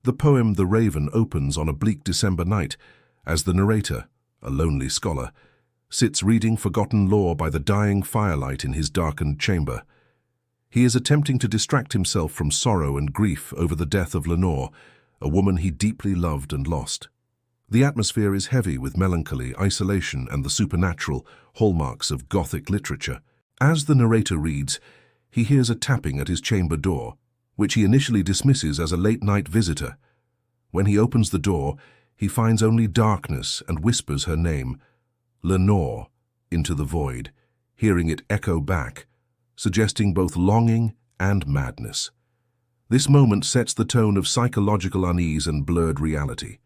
The poem The Raven opens on a bleak December night as the narrator, a lonely scholar, sits reading forgotten lore by the dying firelight in his darkened chamber. He is attempting to distract himself from sorrow and grief over the death of Lenore, a woman he deeply loved and lost. The atmosphere is heavy with melancholy, isolation, and the supernatural, hallmarks of Gothic literature. As the narrator reads, he hears a tapping at his chamber door, which he initially dismisses as a late-night visitor. When he opens the door, he finds only darkness and whispers her name, Lenore, into the void, hearing it echo back, suggesting both longing and madness. This moment sets the tone of psychological unease and blurred reality.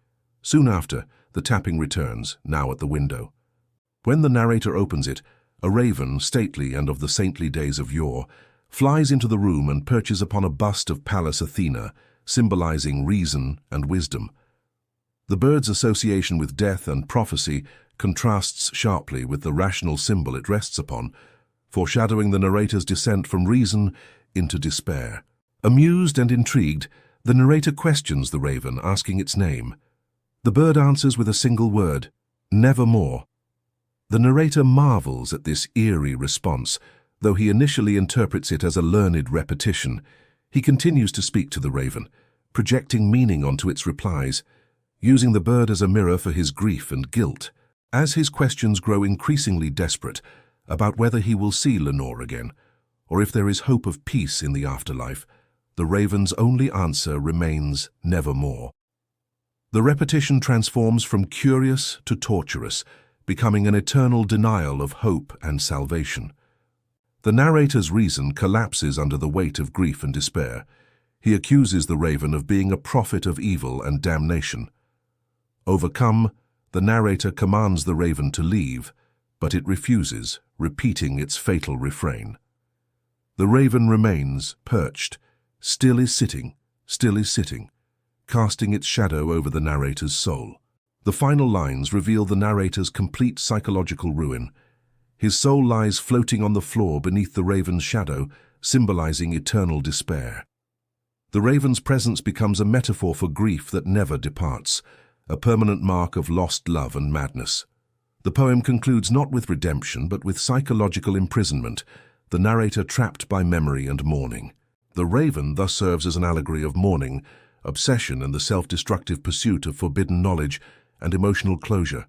Soon after, the tapping returns, now at the window. When the narrator opens it, a raven, stately and of the saintly days of yore, flies into the room and perches upon a bust of Pallas Athena, symbolizing reason and wisdom. The bird's association with death and prophecy contrasts sharply with the rational symbol it rests upon, foreshadowing the narrator's descent from reason into despair. Amused and intrigued, the narrator questions the raven, asking its name. The bird answers with a single word, nevermore. The narrator marvels at this eerie response. Though he initially interprets it as a learned repetition, he continues to speak to the raven, projecting meaning onto its replies, using the bird as a mirror for his grief and guilt. As his questions grow increasingly desperate about whether he will see Lenore again, or if there is hope of peace in the afterlife, the raven's only answer remains nevermore. The repetition transforms from curious to torturous, becoming an eternal denial of hope and salvation. The narrator's reason collapses under the weight of grief and despair. He accuses the raven of being a prophet of evil and damnation. Overcome, the narrator commands the raven to leave, but it refuses, repeating its fatal refrain. The raven remains perched, still is sitting, casting its shadow over the narrator's soul. The final lines reveal the narrator's complete psychological ruin. His soul lies floating on the floor beneath the raven's shadow, symbolizing eternal despair. The raven's presence becomes a metaphor for grief that never departs, a permanent mark of lost love and madness. The poem concludes not with redemption, but with psychological imprisonment, the narrator trapped by memory and mourning. The raven thus serves as an allegory of mourning, obsession, and the self-destructive pursuit of forbidden knowledge and emotional closure.